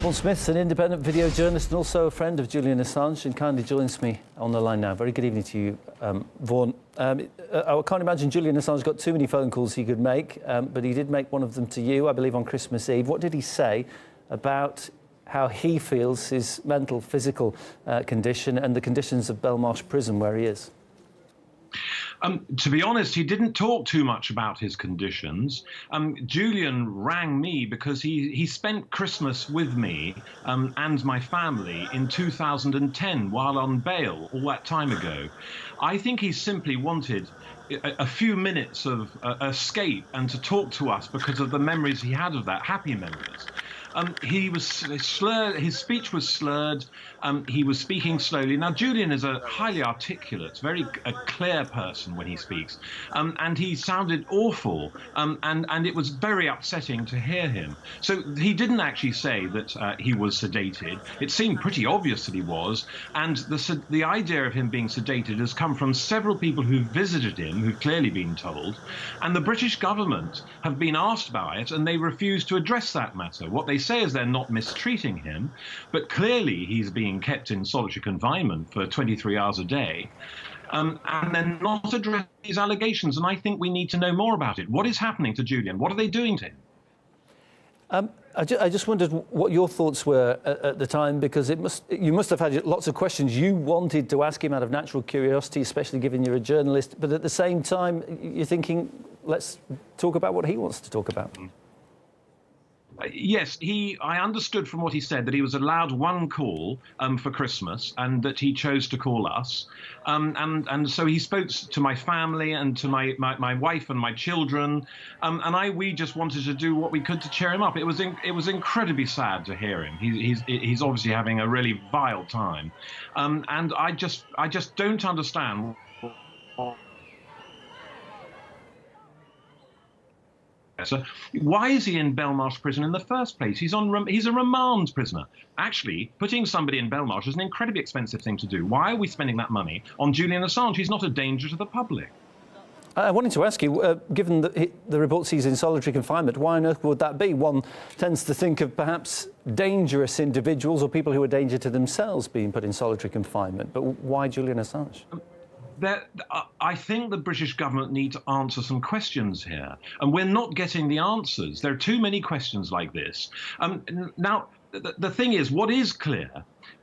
Paul Smith's an independent video journalist and also a friend of Julian Assange and kindly joins me on the line now. Very good evening to you, Vaughan. I can't imagine Julian Assange got too many phone calls he could make, but he did make one of them to you, I believe, on Christmas Eve. What did he say about how he feels his mental, physical condition and the conditions of Belmarsh prison where he is? To be honest, he didn't talk too much about his conditions. Julian rang me because he spent Christmas with me and my family in 2010 while on bail all that time ago. I think he simply wanted a few minutes of escape and to talk to us because of the memories he had of that, happy memories. He was slurred, his speech was slurred, he was speaking slowly. Now, Julian is a highly articulate, very clear person when he speaks, and he sounded awful, and it was very upsetting to hear him. So he didn't actually say that he was sedated. It seemed pretty obvious that he was, and the idea of him being sedated has come from several people who visited him, who've clearly been told, and the British government have been asked about it, and they refuse to address that matter. What they say is they're not mistreating him, but clearly he's being kept in solitary confinement for 23 hours a day. And they're not addressing these allegations, and I think we need to know more about it. What is happening to Julian? What are they doing to him? I just wondered what your thoughts were at the time, because you must have had lots of questions you wanted to ask him out of natural curiosity, especially given you're a journalist, but at the same time, you're thinking, let's talk about what he wants to talk about. Yes, I understood from what he said that he was allowed one call for Christmas and that he chose to call us. And so he spoke to my family and to my wife and my children. And we just wanted to do what we could to cheer him up. It was incredibly sad to hear him. He's obviously having a really vile time. And I just don't understand. So why is he in Belmarsh prison in the first place? He's a remand prisoner. Actually, putting somebody in Belmarsh is an incredibly expensive thing to do. Why are we spending that money on Julian Assange? He's not a danger to the public. I wanted to ask you, given the reports he's in solitary confinement, why on earth would that be? One tends to think of perhaps dangerous individuals or people who are a danger to themselves being put in solitary confinement. But why Julian Assange? I think the British government need to answer some questions here, and we're not getting the answers. There are too many questions like this. Now, the thing is, what is clear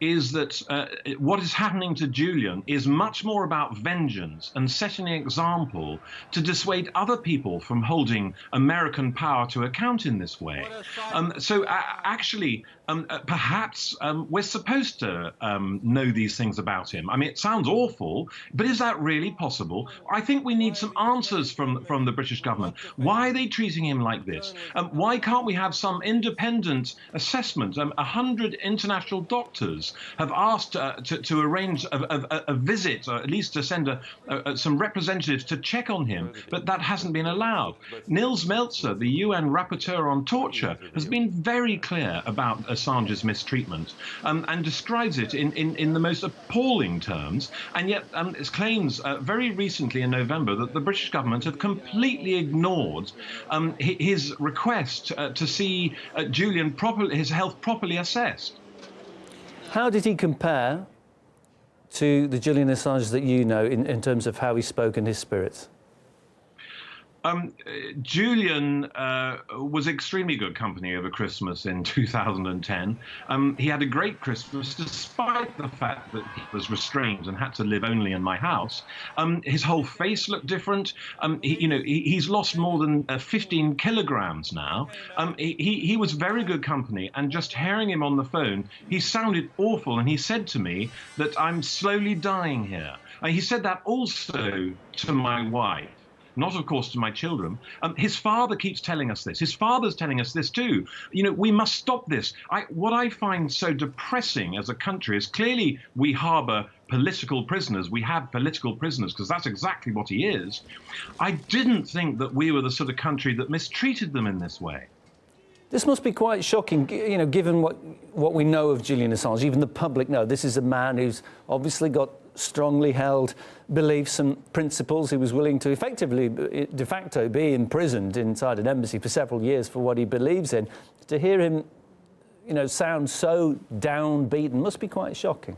is that what is happening to Julian is much more about vengeance and setting an example to dissuade other people from holding American power to account in this way. Actually, perhaps we're supposed to know these things about him. I mean, it sounds awful, but is that really possible? I think we need some answers from the British government. Why are they treating him like this? Why can't we have some independent assessment? 100 international doctors have asked to arrange a visit, or at least to send some representatives to check on him, but that hasn't been allowed. Nils Melzer, the UN rapporteur on torture, has been very clear about Assange's mistreatment and describes it in the most appalling terms, and yet it claims very recently in November that the British government have completely ignored his request to see Julian his health properly assessed. How did he compare to the Julian Assange that you know in terms of how he spoke and his spirits? Julian was extremely good company over Christmas in 2010. He had a great Christmas, despite the fact that he was restrained and had to live only in my house. His whole face looked different. He's lost more than 15 kilograms now. He was very good company, and just hearing him on the phone, he sounded awful, and he said to me that I'm slowly dying here. And he said that also to my wife. Not, of course, to my children. His father keeps telling us this. His father's telling us this too. We must stop this. What I find so depressing as a country is clearly we harbour political prisoners. We have political prisoners because that's exactly what he is. I didn't think that we were the sort of country that mistreated them in this way. This must be quite shocking, given what we know of Julian Assange. Even the public know this is a man who's obviously got strongly held beliefs and principles. He was willing to effectively, de facto, be imprisoned inside an embassy for several years for what he believes in. To hear him sound so downbeaten must be quite shocking.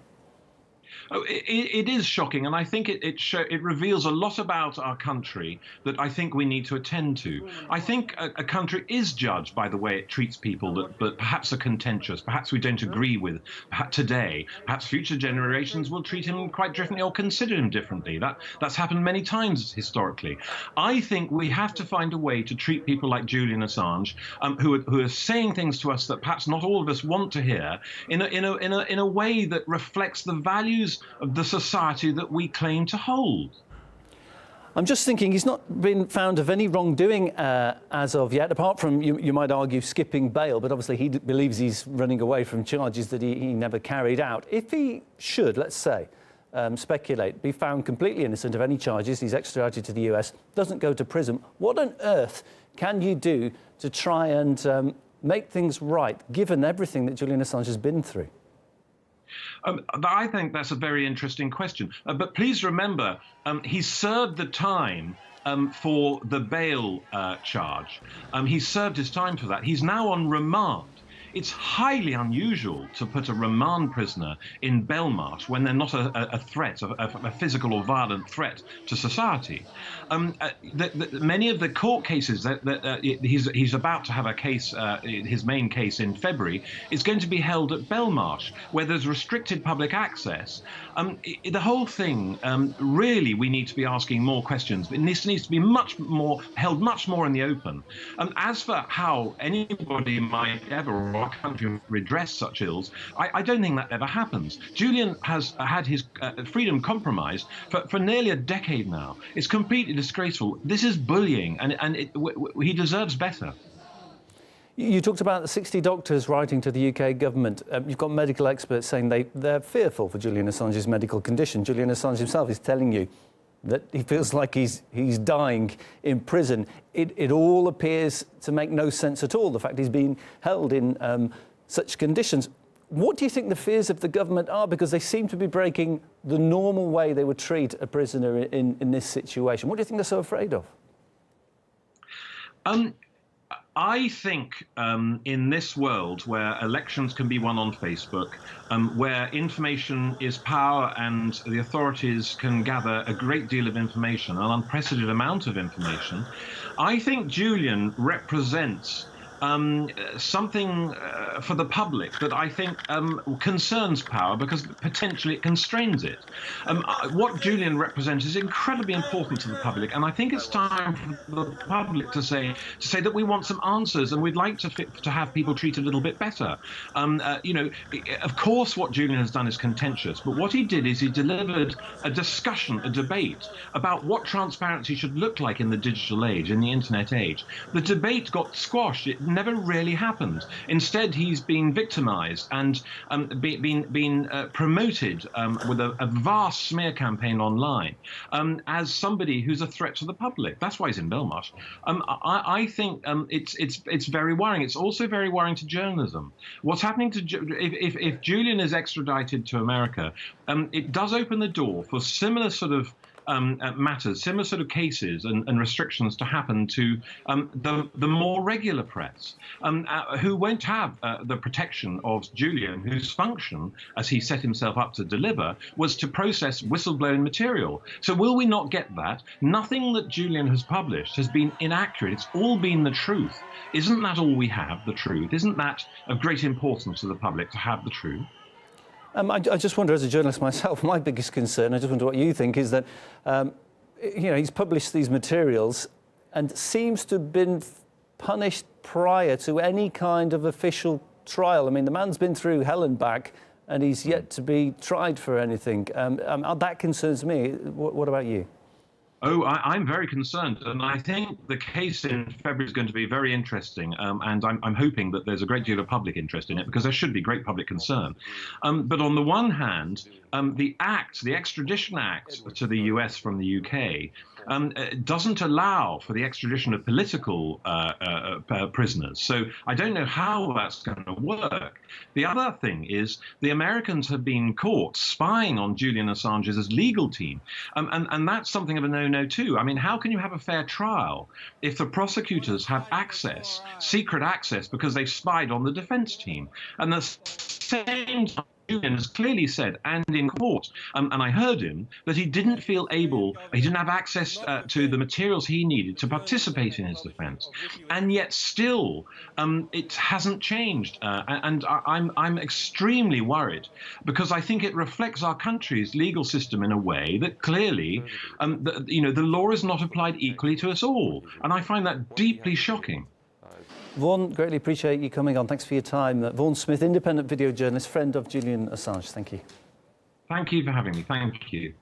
Oh, it is shocking, and I think it reveals a lot about our country that I think we need to attend to. I think a country is judged by the way it treats people that perhaps are contentious, perhaps we don't agree with today. Perhaps future generations will treat him quite differently or consider him differently. That's happened many times historically. I think we have to find a way to treat people like Julian Assange, who are saying things to us that perhaps not all of us want to hear, in a way that reflects the values of the society that we claim to hold. I'm just thinking he's not been found of any wrongdoing as of yet, apart from, you might argue, skipping bail, but obviously he believes he's running away from charges that he never carried out. If he should, let's say, speculate, be found completely innocent of any charges, he's extradited to the US, doesn't go to prison, what on earth can you do to try and make things right, given everything that Julian Assange has been through? I think that's a very interesting question. But please remember, he served the time for the bail charge. He served his time for that. He's now on remand. It's highly unusual to put a remand prisoner in Belmarsh when they're not a threat, a physical or violent threat to society. Many of the court cases that he's about to have a case, his main case in February, is going to be held at Belmarsh, where there's restricted public access. The whole thing, really, we need to be asking more questions. It needs to be held much more in the open. As for how anybody might ever our country redress such ills, I don't think that ever happens. Julian has had his freedom compromised for nearly a decade now. It's completely disgraceful. This is bullying, and he deserves better. You talked about the 60 doctors writing to the UK government. You've got medical experts saying they're fearful for Julian Assange's medical condition. Julian Assange himself is telling you that he feels like he's dying in prison. It all appears to make no sense at all, the fact he's being held in such conditions. What do you think the fears of the government are? Because they seem to be breaking the normal way they would treat a prisoner in this situation. What do you think they're so afraid of? I think in this world where elections can be won on Facebook, where information is power and the authorities can gather a great deal of information, an unprecedented amount of information, I think Julian represents something for the public that I think concerns power because potentially it constrains it. What Julian represents is incredibly important to the public, and I think it's time for the public to say that we want some answers and we'd like to have people treated a little bit better. Of course, what Julian has done is contentious, but what he did is he delivered a discussion, a debate about what transparency should look like in the digital age, in the internet age. The debate got squashed. It never really happened. Instead, he's been victimized and been promoted with a vast smear campaign online as somebody who's a threat to the public. That's why he's in Belmarsh. I think it's very worrying. It's also very worrying to journalism. What's happening to if Julian is extradited to America, it does open the door for similar sort of matters, similar sort of cases and restrictions to happen to the more regular press, who won't have the protection of Julian, whose function, as he set himself up to deliver, was to process whistleblowing material. So will we not get that? Nothing that Julian has published has been inaccurate. It's all been the truth. Isn't that all we have, the truth? Isn't that of great importance to the public to have the truth? I just wonder, as a journalist myself, my biggest concern, I just wonder what you think, is that, he's published these materials and seems to have been punished prior to any kind of official trial. I mean, the man's been through hell and back, and he's yet to be tried for anything. That concerns me. What about you? Oh, I'm very concerned, and I think the case in February is going to be very interesting, and I'm hoping that there's a great deal of public interest in it, because there should be great public concern. But on the one hand, the extradition act to the US from the UK doesn't allow for the extradition of political prisoners. So I don't know how that's going to work. The other thing is the Americans have been caught spying on Julian Assange's legal team. And that's something of a no-no too. I mean, how can you have a fair trial if the prosecutors have access, secret access, because they've spied on the defense team? And the same time, Julian has clearly said, and in court, and I heard him, that he didn't feel able, he didn't have access to the materials he needed to participate in his defense. And yet still, it hasn't changed. And I'm extremely worried, because I think it reflects our country's legal system in a way that clearly, the law is not applied equally to us all. And I find that deeply shocking. Vaughan, greatly appreciate you coming on. Thanks for your time. Vaughan Smith, independent video journalist, friend of Julian Assange. Thank you. Thank you for having me. Thank you.